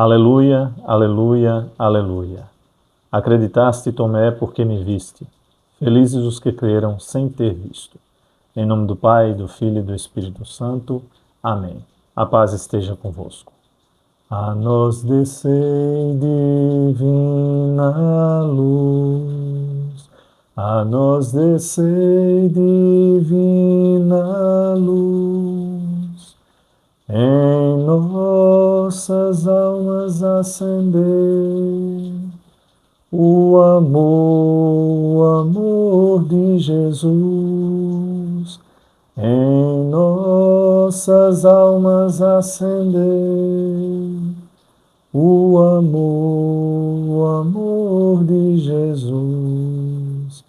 Aleluia, aleluia, aleluia. Acreditaste, Tomé, porque me viste. Felizes os que creram sem ter visto. Em nome do Pai, do Filho e do Espírito Santo. Amém. A paz esteja convosco. A nós descei divina luz. A nós descei divina luz. Em nossas almas acender o amor de Jesus. Em nossas almas acender o amor de Jesus.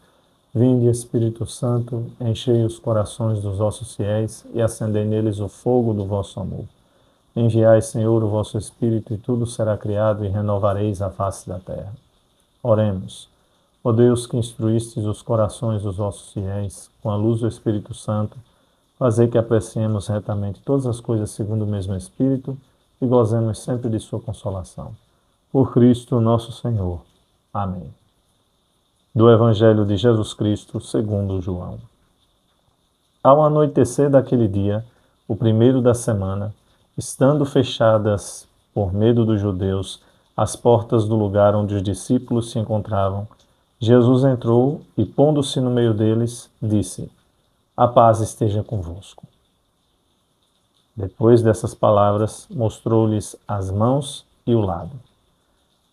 Vinde, Espírito Santo, enchei os corações dos vossos fiéis e acendei neles o fogo do vosso amor. Enviai, Senhor, o vosso Espírito, e tudo será criado, e renovareis a face da terra. Oremos. Ó Deus, que instruístes os corações dos vossos fiéis com a luz do Espírito Santo, fazei que apreciemos retamente todas as coisas segundo o mesmo Espírito e gozemos sempre de sua consolação. Por Cristo nosso Senhor. Amém. Do Evangelho de Jesus Cristo, segundo João. Ao anoitecer daquele dia, o primeiro da semana, estando fechadas, por medo dos judeus, as portas do lugar onde os discípulos se encontravam, Jesus entrou e, pondo-se no meio deles, disse: A paz esteja convosco. Depois dessas palavras, mostrou-lhes as mãos e o lado.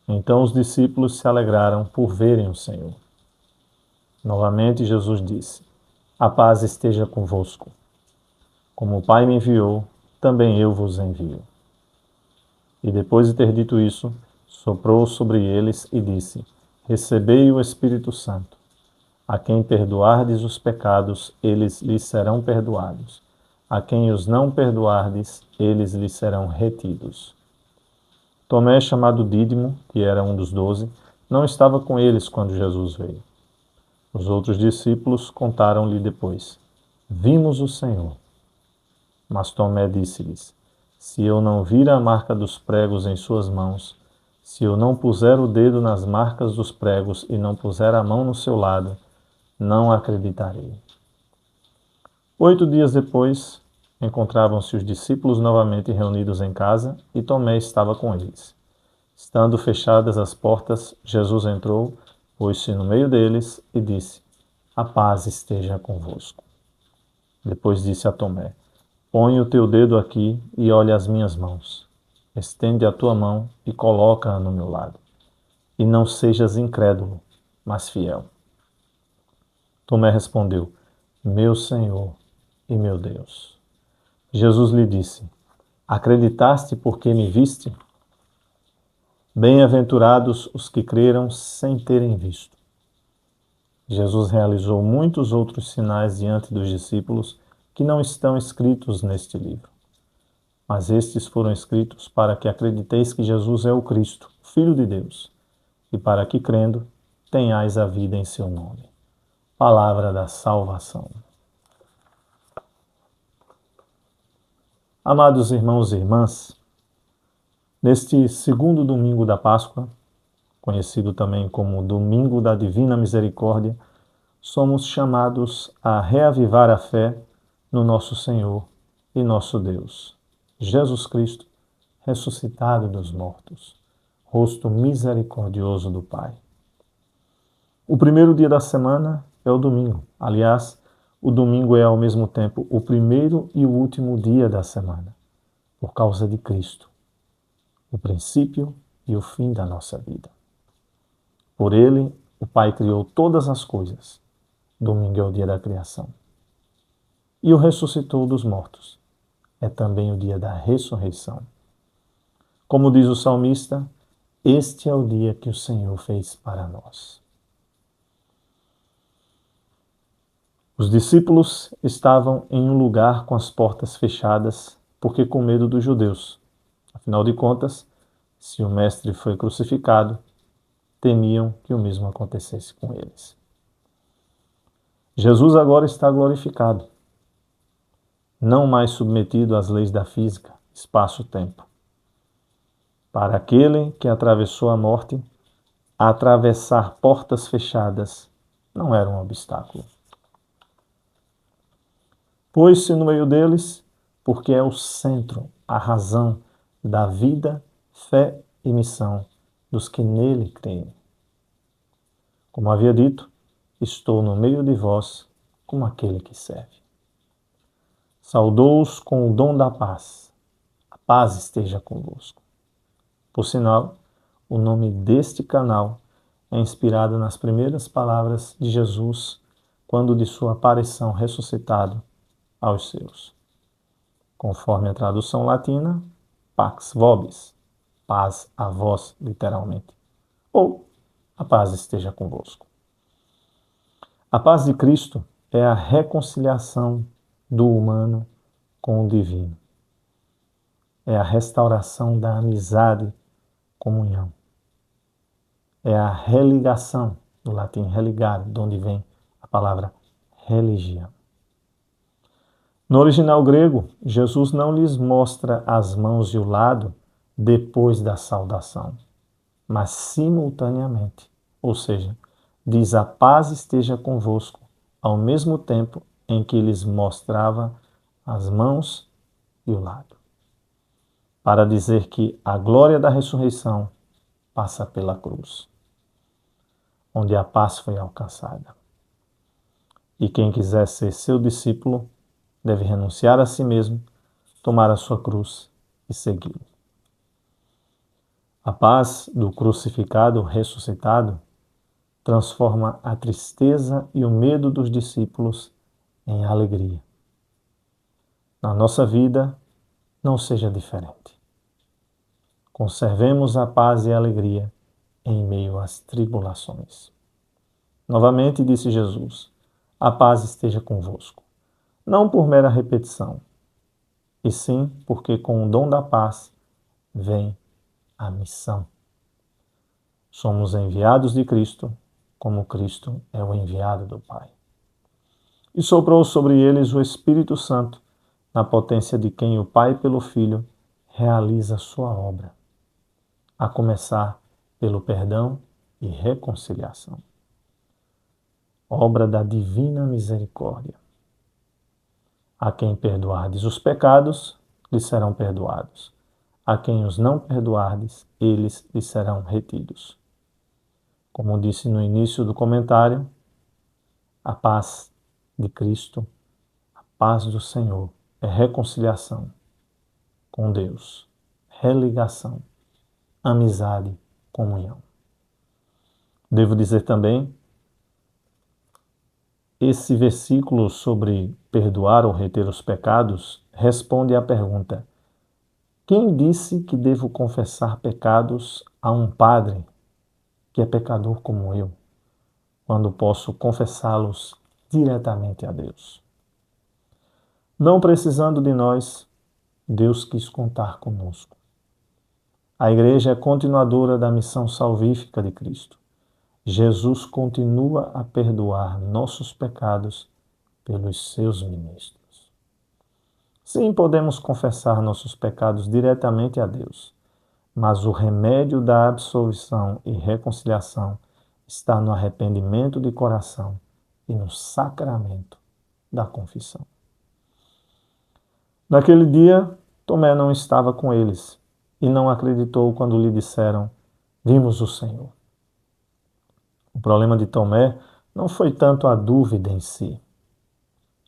Então os discípulos se alegraram por verem o Senhor. Novamente Jesus disse: A paz esteja convosco. Como o Pai me enviou, também eu vos envio. E depois de ter dito isso, soprou sobre eles e disse: Recebei o Espírito Santo. A quem perdoardes os pecados, eles lhes serão perdoados. A quem os não perdoardes, eles lhes serão retidos. Tomé, chamado Dídimo, que era um dos 12, não estava com eles quando Jesus veio. Os outros discípulos contaram-lhe depois: Vimos o Senhor. Mas Tomé disse-lhes: Se eu não vir a marca dos pregos em suas mãos, se eu não puser o dedo nas marcas dos pregos e não puser a mão no seu lado, não acreditarei. 8 dias depois, encontravam-se os discípulos novamente reunidos em casa e Tomé estava com eles. Estando fechadas as portas, Jesus entrou, pôs-se no meio deles e disse: A paz esteja convosco. Depois disse a Tomé: Põe o teu dedo aqui e olha as minhas mãos. Estende a tua mão e coloca-a no meu lado. E não sejas incrédulo, mas fiel. Tomé respondeu: Meu Senhor e meu Deus. Jesus lhe disse: Acreditaste porque me viste? Bem-aventurados os que creram sem terem visto. Jesus realizou muitos outros sinais diante dos discípulos que não estão escritos neste livro. Mas estes foram escritos para que acrediteis que Jesus é o Cristo, Filho de Deus, e para que, crendo, tenhais a vida em seu nome. Palavra da salvação. Amados irmãos e irmãs, neste segundo domingo da Páscoa, conhecido também como Domingo da Divina Misericórdia, somos chamados a reavivar a fé no nosso Senhor e nosso Deus, Jesus Cristo, ressuscitado dos mortos, rosto misericordioso do Pai. O primeiro dia da semana é o domingo. Aliás, o domingo é ao mesmo tempo o primeiro e o último dia da semana, por causa de Cristo, o princípio e o fim da nossa vida. Por ele, o Pai criou todas as coisas. Domingo é o dia da criação. E o ressuscitou dos mortos. É também o dia da ressurreição. Como diz o salmista, este é o dia que o Senhor fez para nós. Os discípulos estavam em um lugar com as portas fechadas, porque com medo dos judeus. Afinal de contas, se o Mestre foi crucificado, temiam que o mesmo acontecesse com eles. Jesus agora está glorificado, não mais submetido às leis da física, espaço-tempo. Para aquele que atravessou a morte, atravessar portas fechadas não era um obstáculo. Pôs-se no meio deles, porque é o centro, a razão da vida, fé e missão dos que nele creem. Como havia dito, estou no meio de vós como aquele que serve. Saudou-os com o dom da paz. A paz esteja convosco. Por sinal, o nome deste canal é inspirado nas primeiras palavras de Jesus quando de sua aparição ressuscitado aos seus. Conforme a tradução latina, pax vobis, paz a vós, literalmente, ou a paz esteja convosco. A paz de Cristo é a reconciliação do humano com o divino. É a restauração da amizade, comunhão. É a religação, do latim religare, de onde vem a palavra religião. No original grego, Jesus não lhes mostra as mãos e o lado depois da saudação, mas simultaneamente, ou seja, diz a paz esteja convosco, ao mesmo tempo em que lhes mostrava as mãos e o lado, para dizer que a glória da ressurreição passa pela cruz, onde a paz foi alcançada. E quem quiser ser seu discípulo deve renunciar a si mesmo, tomar a sua cruz e segui-lo. A paz do crucificado ressuscitado transforma a tristeza e o medo dos discípulos em alegria. Na nossa vida, não seja diferente. Conservemos a paz e a alegria em meio às tribulações. Novamente disse Jesus: a paz esteja convosco. Não por mera repetição, e sim porque com o dom da paz vem a missão. Somos enviados de Cristo, como Cristo é o enviado do Pai. E soprou sobre eles o Espírito Santo, na potência de quem o Pai, pelo Filho, realiza sua obra, a começar pelo perdão e reconciliação. Obra da divina misericórdia. A quem perdoardes os pecados, lhes serão perdoados. A quem os não perdoardes, eles lhes serão retidos. Como disse no início do comentário, a paz de Cristo, a paz do Senhor, é reconciliação com Deus, religação, amizade, comunhão. Devo dizer também, esse versículo sobre perdoar ou reter os pecados responde à pergunta: quem disse que devo confessar pecados a um padre que é pecador como eu, quando posso confessá-los diretamente a Deus? Não precisando de nós, Deus quis contar conosco. A Igreja é continuadora da missão salvífica de Cristo. Jesus continua a perdoar nossos pecados pelos seus ministros. Sim, podemos confessar nossos pecados diretamente a Deus, mas o remédio da absolvição e reconciliação está no arrependimento de coração e no sacramento da confissão. Naquele dia, Tomé não estava com eles e não acreditou quando lhe disseram: vimos o Senhor. O problema de Tomé não foi tanto a dúvida em si,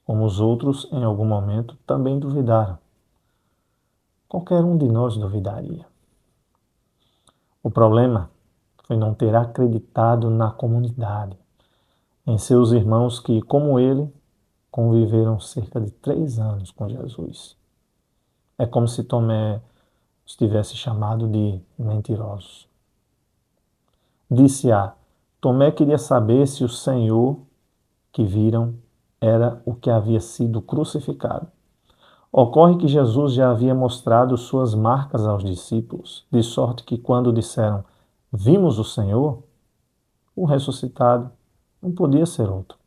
como os outros, em algum momento, também duvidaram. Qualquer um de nós duvidaria. O problema foi não ter acreditado na comunidade, em seus irmãos que, como ele, conviveram cerca de 3 anos com Jesus. É como se Tomé estivesse chamado de mentirosos. Disse-a: Tomé queria saber se o Senhor que viram era o que havia sido crucificado. Ocorre que Jesus já havia mostrado suas marcas aos discípulos, de sorte que quando disseram: vimos o Senhor, o ressuscitado não podia ser outro,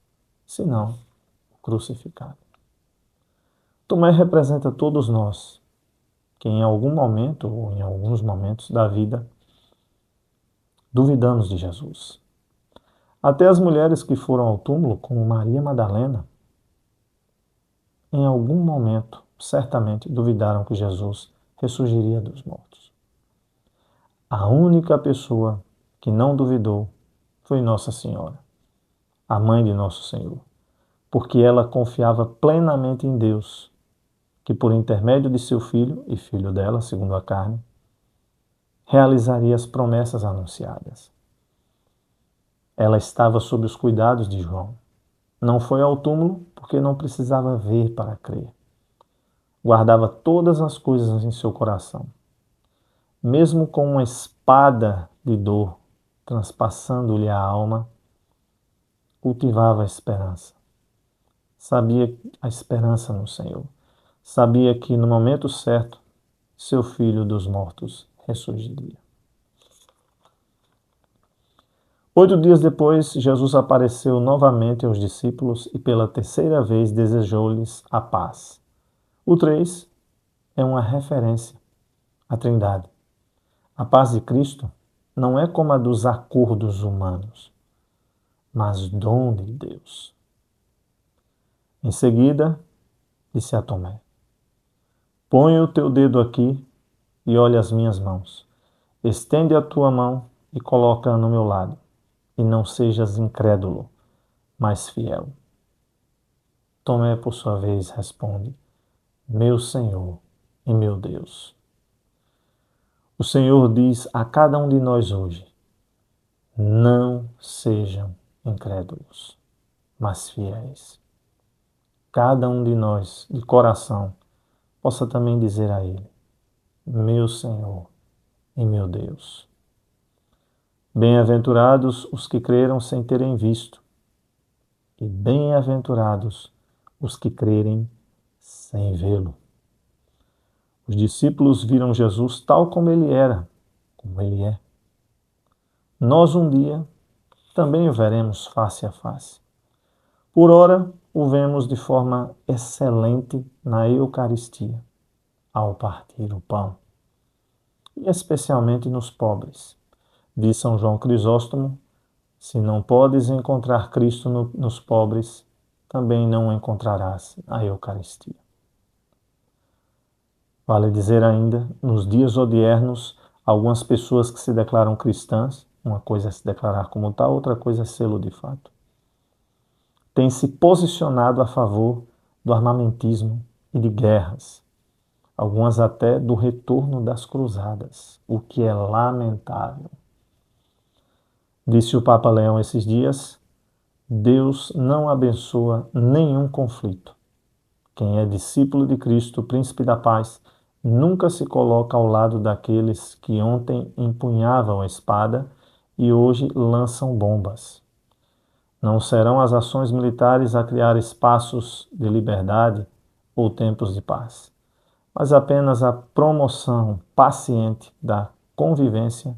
senão o crucificado. Tomé representa todos nós, que em algum momento ou em alguns momentos da vida duvidamos de Jesus. Até as mulheres que foram ao túmulo, como Maria Madalena, em algum momento, certamente, duvidaram que Jesus ressurgiria dos mortos. A única pessoa que não duvidou foi Nossa Senhora, a mãe de Nosso Senhor, porque ela confiava plenamente em Deus, que por intermédio de seu filho e filho dela, segundo a carne, realizaria as promessas anunciadas. Ela estava sob os cuidados de João. Não foi ao túmulo porque não precisava ver para crer. Guardava todas as coisas em seu coração. Mesmo com uma espada de dor transpassando-lhe a alma, cultivava a esperança. Sabia a esperança no Senhor. Sabia que no momento certo, seu filho dos mortos ressurgiria. 8 dias depois, Jesus apareceu novamente aos discípulos e pela terceira vez desejou-lhes a paz. O 3 é uma referência à Trindade. A paz de Cristo não é como a dos acordos humanos, mas dom de Deus. Em seguida, disse a Tomé: põe o teu dedo aqui e olha as minhas mãos. Estende a tua mão e coloca-a no meu lado. E não sejas incrédulo, mas fiel. Tomé, por sua vez, responde: meu Senhor e meu Deus. O Senhor diz a cada um de nós hoje: não sejam incrédulos, mas fiéis. Cada um de nós, de coração, possa também dizer a Ele: meu Senhor e meu Deus. Bem-aventurados os que creram sem terem visto, e bem-aventurados os que crerem sem vê-lo. Os discípulos viram Jesus tal como ele era, como ele é. Nós um dia também o veremos face a face. Por ora, o vemos de forma excelente na Eucaristia, ao partir o pão, e especialmente nos pobres. Diz São João Crisóstomo: se não podes encontrar Cristo nos pobres, também não o encontrarás na Eucaristia. Vale dizer ainda, nos dias odiernos, algumas pessoas que se declaram cristãs, uma coisa é se declarar como tal, outra coisa é sê-lo de fato, têm se posicionado a favor do armamentismo e de guerras, algumas até do retorno das cruzadas, o que é lamentável. Disse o Papa Leão esses dias: Deus não abençoa nenhum conflito. Quem é discípulo de Cristo, príncipe da paz, nunca se coloca ao lado daqueles que ontem empunhavam a espada e hoje lançam bombas. Não serão as ações militares a criar espaços de liberdade ou tempos de paz, mas apenas a promoção paciente da convivência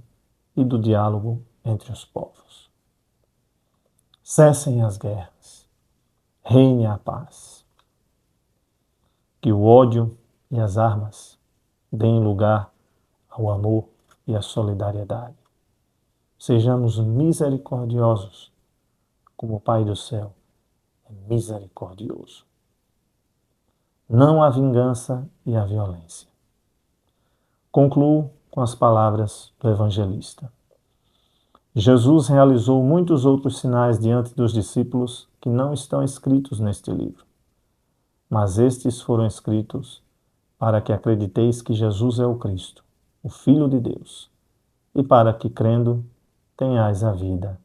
e do diálogo entre os povos. Cessem as guerras, reine a paz. Que o ódio e as armas deem lugar ao amor e à solidariedade. Sejamos misericordiosos, como o Pai do céu é misericordioso. Não a vingança e a violência. Concluo com as palavras do evangelista. Jesus realizou muitos outros sinais diante dos discípulos que não estão escritos neste livro, mas estes foram escritos para que acrediteis que Jesus é o Cristo, o Filho de Deus, e para que, crendo, tenhais a vida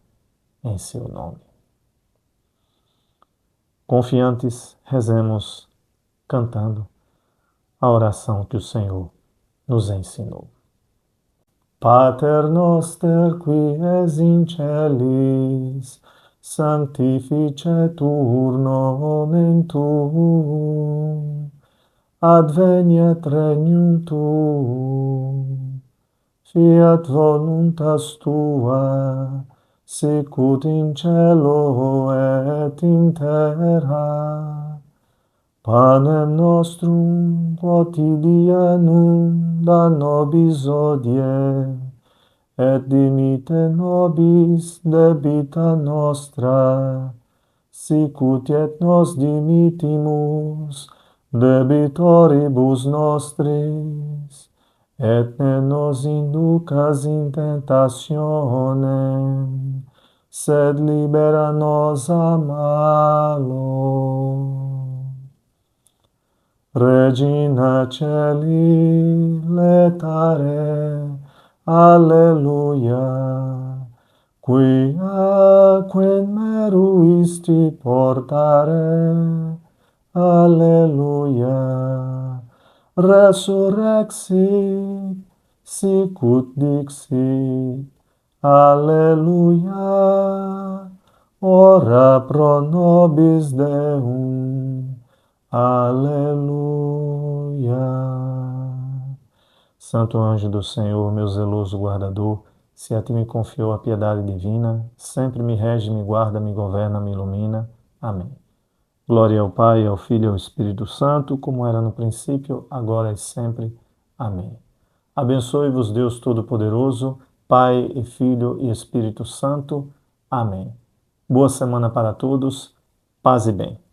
em seu nome. Confiantes, rezemos cantando a oração que o Senhor nos ensinou. Pater noster qui es in celis, sanctificetur nomen tuum, adveniat regnum tuum, fiat voluntas tua, sicut in cielo et in terra. Panem nostrum quotidianum da nobis hodie, et dimitte nobis debita nostra, sicut et nos dimittimus debitoribus nostris, et ne nos inducas in tentationem, sed libera nos a malo. Regina Caeli, letare, alleluia, quia quem meruisti portare, alleluia, resurrexit, sicut dixit, alleluia, ora pro nobis Deum, aleluia. Santo anjo do Senhor, meu zeloso guardador, se a ti me confiou a piedade divina, sempre me rege, me guarda, me governa, me ilumina. Amém. Glória ao Pai, ao Filho e ao Espírito Santo, como era no princípio, agora e sempre. Amém. Abençoe-vos Deus Todo-Poderoso, Pai e Filho e Espírito Santo. Amém. Boa semana para todos. Paz e bem.